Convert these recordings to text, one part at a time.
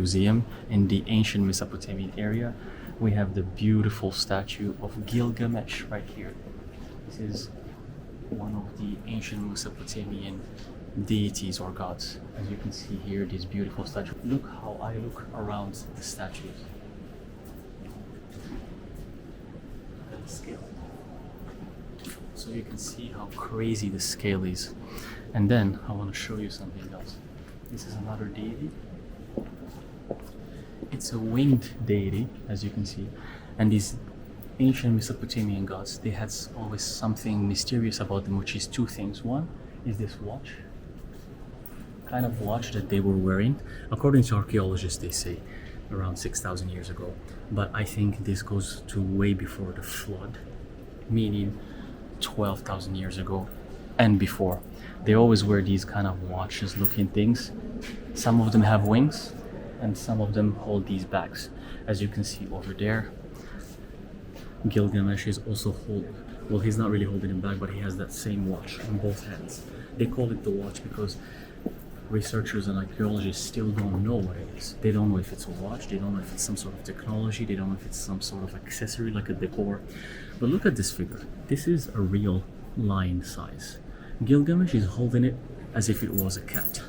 Museum in the ancient Mesopotamian area. We have the beautiful statue of Gilgamesh right here. This is one of the ancient Mesopotamian deities or gods. As you can see here, this beautiful statue. Look how I look around the statues. Look at the scale. So you can see how crazy the scale is. And then I want to show you something else. This is another deity. It's a winged deity, as you can see. And these ancient Mesopotamian gods, they had always something mysterious about them, which is two things. One is this watch, kind of watch that they were wearing. According to archaeologists, they say around 6,000 years ago. But I think this goes to way before the flood, meaning 12,000 years ago and before. They always wear these kind of watches looking things. Some of them have wings and some of them hold these bags. As you can see over there, Gilgamesh is also he's not really holding it back, but he has that same watch on both hands. They call it the watch because researchers and archaeologists still don't know what it is. They don't know if it's a watch, they don't know if it's some sort of technology, they don't know if it's some sort of accessory like a decor. But look at this figure. This is a real lion size. Gilgamesh is holding it as if it was a cat.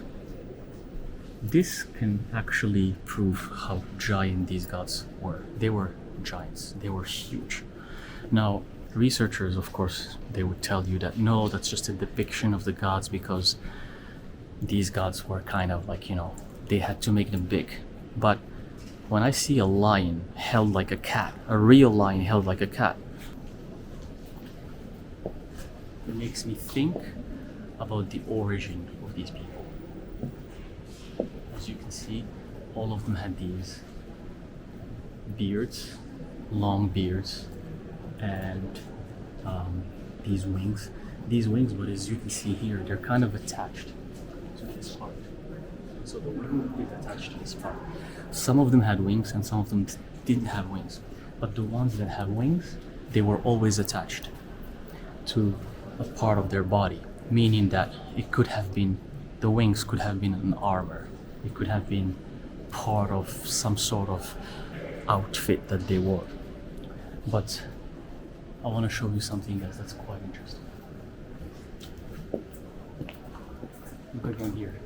This can actually prove how giant these gods were. They were giants. They were huge. Now, researchers, of course, they would tell you that no, that's just a depiction of the gods because these gods were kind of like, they had to make them big. But when I see a lion held like a cat, a real lion held like a cat, it makes me think about the origin of these people. As you can see, all of them had these beards, long beards, and these wings. These wings, but as you can see here, they're kind of attached to this part. So the wing is attached to this part. Some of them had wings and some of them didn't have wings. But the ones that have wings, they were always attached to a part of their body, meaning that the wings could have been an armor. It could have been part of some sort of outfit that they wore. But I want to show you something else that's quite interesting. Look again here.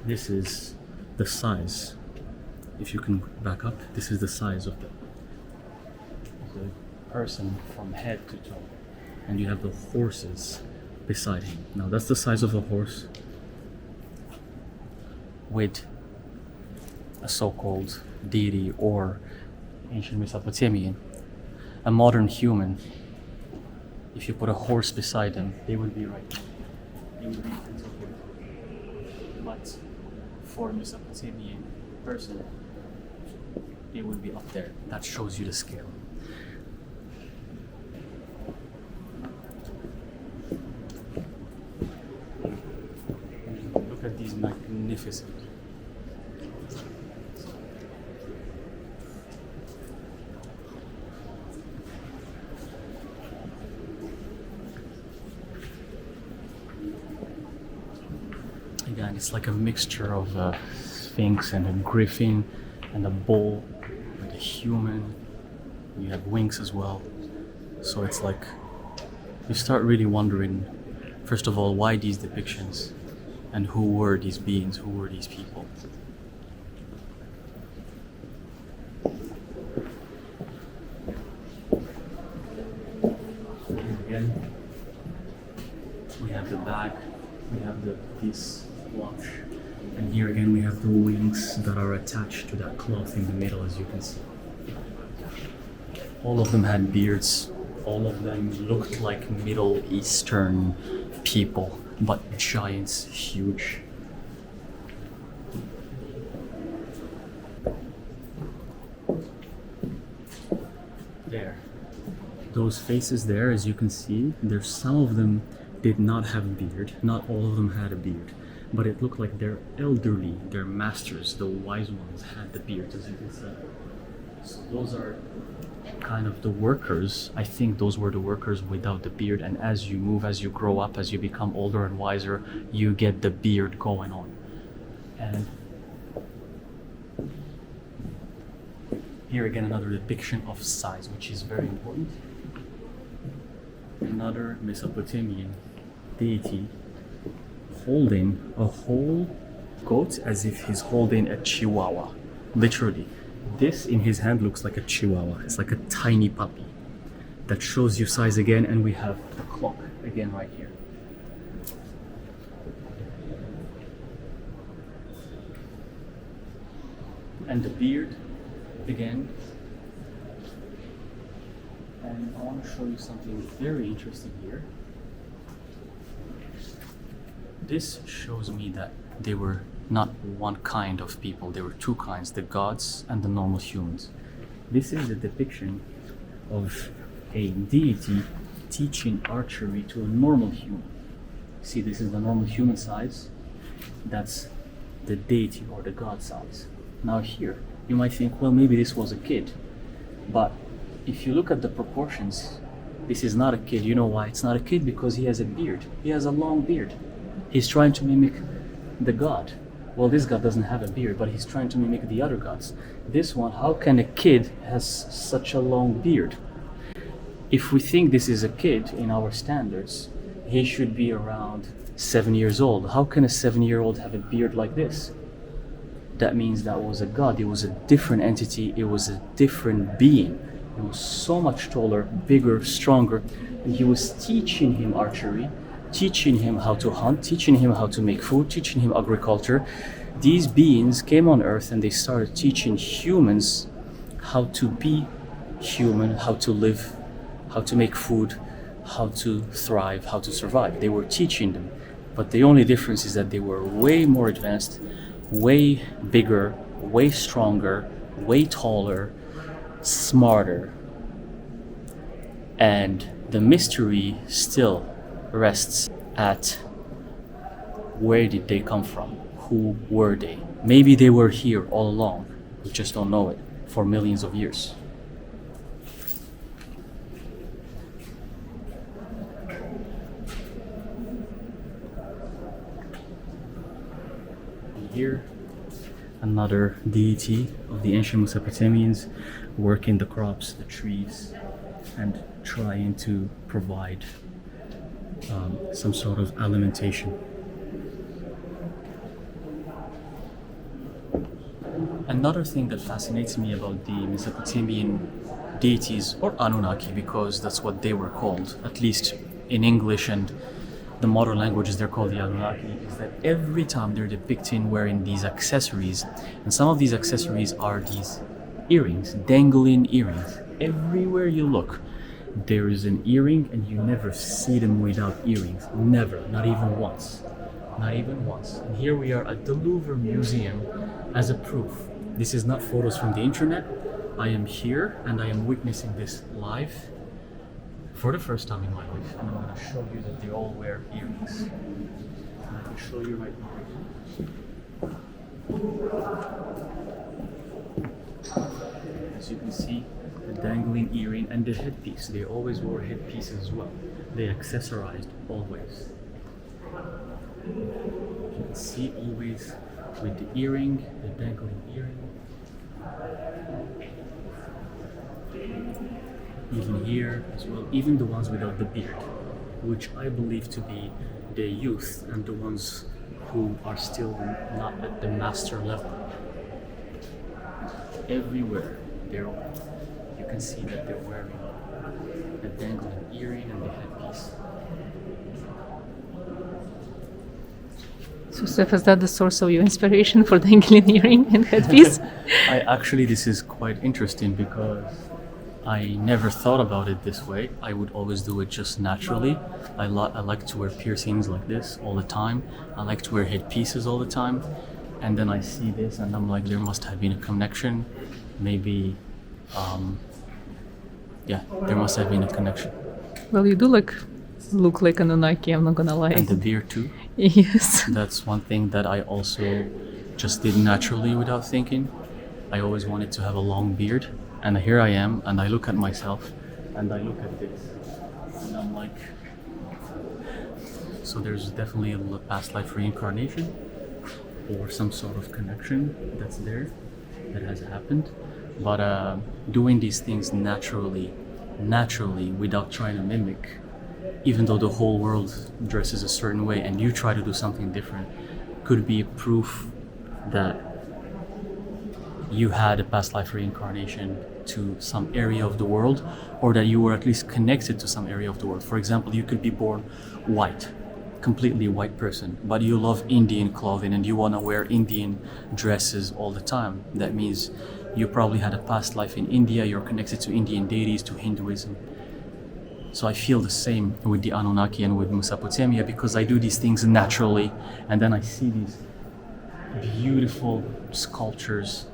This is the size. If you can back up, this is the size of the person from head to toe. And you have the horses beside him. Now that's the size of a horse with a so-called deity or ancient Mesopotamian. A modern human, if you put a horse beside them, they would be right there. They would be here. But for a Mesopotamian person, they would be up there. That shows you the scale. Look at these magnificent. Again, it's like a mixture of a sphinx and a griffin and a bull and a human. You have wings as well. So it's like you start really wondering, first of all, why these depictions and who were these beings, who were these people. And again, we have the bag, we have this watch, and here again we have the wings that are attached to that cloth in the middle, as you can see. All of them had beards, all of them looked like Middle Eastern people, but giants, huge. There. Those faces there, as you can see, there's some of them did not have a beard. Not all of them had a beard. But it looked like they're elderly, their masters, the wise ones had the beards, as you can see. So those are kind of the workers. I think those were the workers without the beard, and as you move, as you grow up, as you become older and wiser, you get the beard going on. And Here again, another depiction of size, which is very important. Another Mesopotamian deity holding a whole goat as if he's holding a chihuahua. Literally. This in his hand looks like a chihuahua. It's like a tiny puppy. That shows you size again, and we have the clock again right here. And the beard again. And I want to show you something very interesting here. This shows me that they were not one kind of people, there were two kinds, the gods and the normal humans. This is a depiction of a deity teaching archery to a normal human. See, this is the normal human size, that's the deity or the god size. Now here, you might think, well, maybe this was a kid, but if you look at the proportions, this is not a kid. You know why it's not a kid? Because he has a beard. He has a long beard. He's trying to mimic the god. Well, this god doesn't have a beard, but he's trying to mimic the other gods. This one, how can a kid has such a long beard? If we think this is a kid in our standards, he should be around 7 years old. How can a 7-year-old have a beard like this? That means that was a god. It was a different entity. It was a different being. It was so much taller, bigger, stronger, and he was teaching him archery, teaching him how to hunt, teaching him how to make food, teaching him agriculture. These beings came on earth and they started teaching humans how to be human, how to live, how to make food, how to thrive, how to survive. They were teaching them, but the only difference is that they were way more advanced, way bigger, way stronger, way taller, smarter. And the mystery still rests at where did they come from? Who were they? Maybe they were here all along. We just don't know it for millions of years. Here, another deity of the ancient Mesopotamians working the crops, the trees, and trying to provide some sort of alimentation. Another thing that fascinates me about the Mesopotamian deities, or Anunnaki, because that's what they were called, at least in English and the modern languages they're called the Anunnaki, is that every time they're depicting wearing these accessories, and some of these accessories are these earrings, dangling earrings. Everywhere you look, there is an earring, and you never see them without earrings. Never, not even once. Not even once. And here we are at the Louvre Museum as a proof. This is not photos from the internet. I am here and I am witnessing this live for the first time in my life, and I'm going to show you that they all wear earrings. And I can show you right now. As you can see, the dangling earring and the headpiece. They always wore headpieces as well. They accessorized always. You can see always with the earring, the dangling earring. Even here as well, even the ones without the beard, which I believe to be the youth and the ones who are still not at the master level. Everywhere, you can see that they're wearing the dangling earring and the headpiece. So, Steph, is that the source of your inspiration for dangling earring and headpiece? This is quite interesting because I never thought about it this way. I would always do it just naturally. I like to wear piercings like this all the time. I like to wear headpieces all the time. And then I see this and I'm like, there must have been a connection. Maybe, there must have been a connection. Well, you do look like an Anunnaki, I'm not gonna lie. And the beard too. Yes. That's one thing that I also just did naturally without thinking. I always wanted to have a long beard. And here I am, and I look at myself, and I look at this, and I'm like, so there's definitely a past life reincarnation, or some sort of connection that's there, that has happened, But doing these things naturally, without trying to mimic, even though the whole world dresses a certain way and you try to do something different, could be proof that you had a past life reincarnation to some area of the world, or that you were at least connected to some area of the world. For example, you could be born white, completely white person, but you love Indian clothing and you want to wear Indian dresses all the time. That means you probably had a past life in India, you're connected to Indian deities, to Hinduism. So I feel the same with the Anunnaki and with Mesopotamia, because I do these things naturally, and then I see these beautiful sculptures,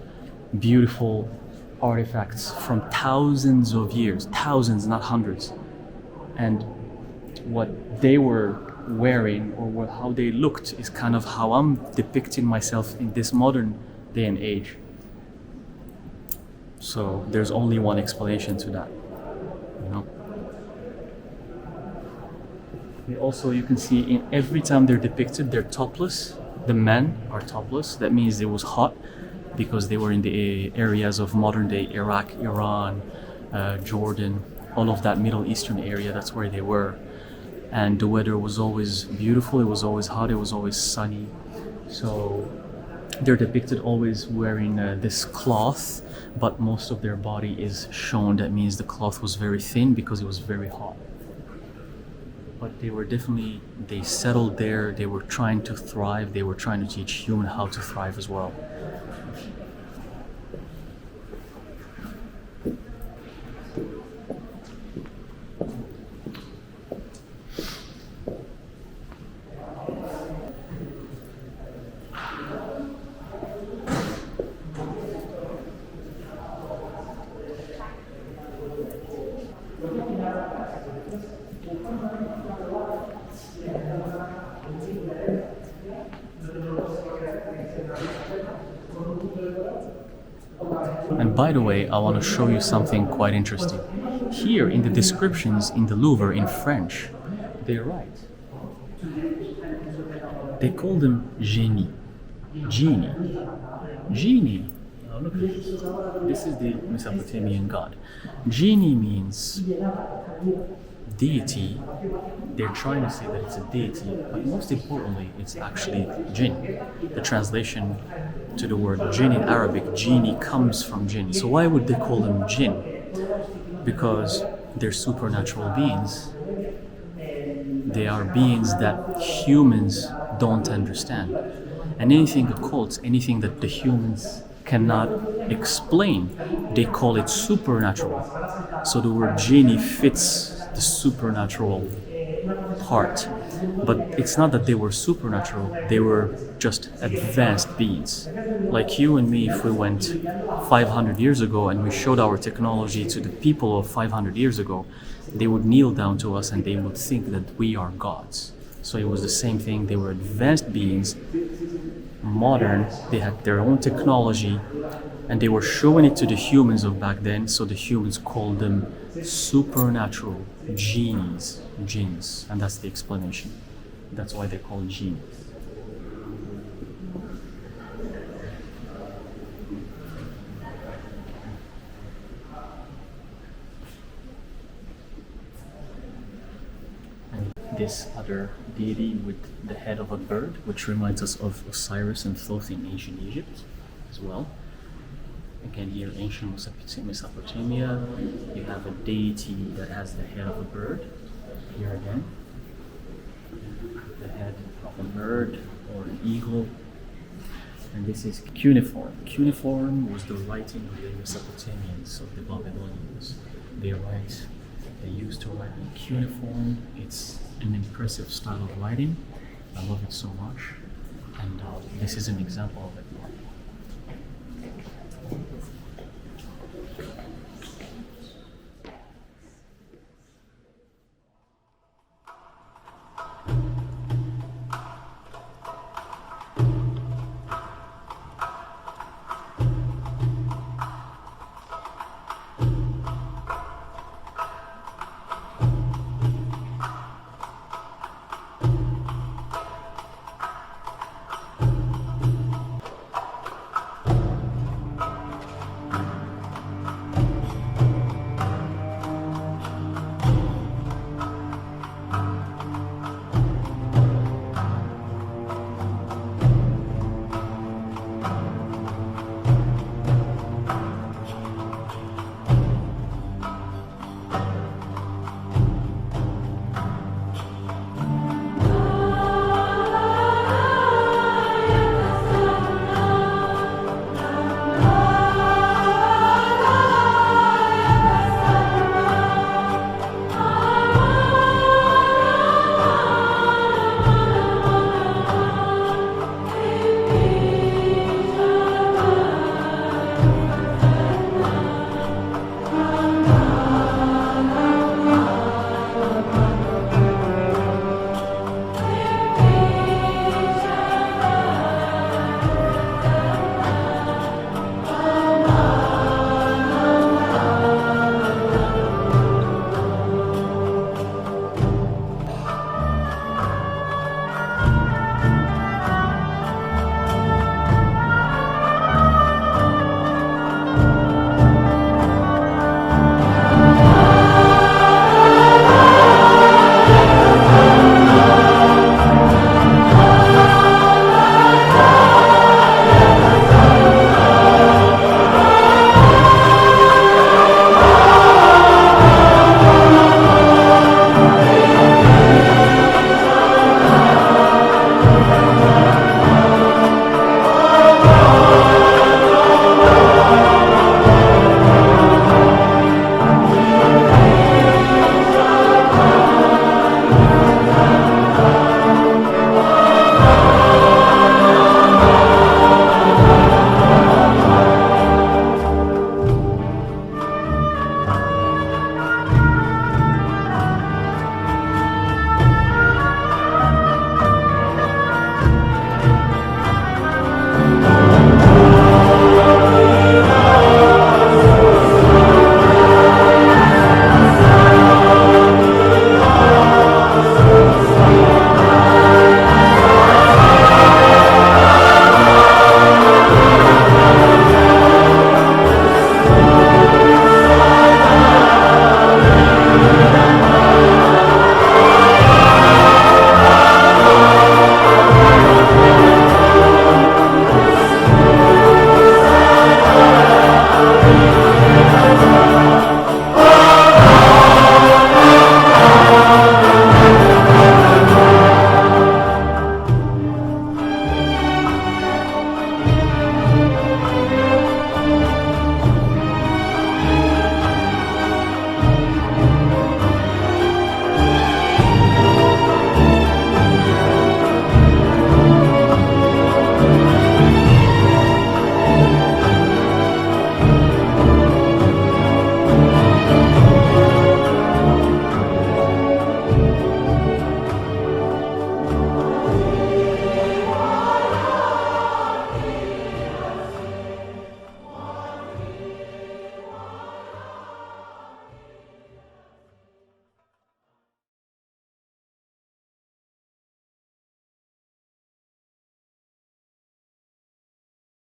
beautiful artifacts from thousands of years, thousands, not hundreds. And what they were wearing, or how they looked, is kind of how I'm depicting myself in this modern day and age. So there's only one explanation to that, you know. They also, you can see in every time they're depicted, they're topless. The men are topless. That means it was hot, because they were in the areas of modern day Iraq, Iran, Jordan, all of that Middle Eastern area. That's where they were. And the weather was always beautiful, it was always hot, it was always sunny. So they're depicted always wearing this cloth, but most of their body is shown. That means the cloth was very thin because it was very hot. But they were definitely, they settled there, they were trying to thrive, they were trying to teach human how to thrive as well. And by the way, I want to show you something quite interesting. Here in the descriptions in the Louvre in French, they write, they call them genie. Genie. Genie. Now look at this. This is the Mesopotamian god. Genie means deity. They're trying to say that it's a deity, but most importantly, it's actually jinn. The translation to the word jinn in Arabic, genie, comes from jinn. So why would they call them jinn? Because they're supernatural beings. They are beings that humans don't understand. And anything occult, anything that the humans cannot explain, they call it supernatural. So the word genie fits the supernatural part. But it's not that they were supernatural, they were just advanced beings. Like you and me, if we went 500 years ago and we showed our technology to the people of 500 years ago, they would kneel down to us and they would think that we are gods. So it was the same thing. They were advanced beings, modern, they had their own technology, and they were showing it to the humans of back then, so the humans called them supernatural genies, jinns, and that's the explanation. That's why they're called genies. And this other deity with the head of a bird, which reminds us of Osiris and Thoth in ancient Egypt as well. Again, here ancient Mesopotamia, you have a deity that has the head of a bird. Here again, the head of a bird or an eagle. And this is cuneiform. Cuneiform was the writing of the Mesopotamians, of the Babylonians. They used to write in cuneiform. It's an impressive style of writing. I love it so much. And this is an example of it.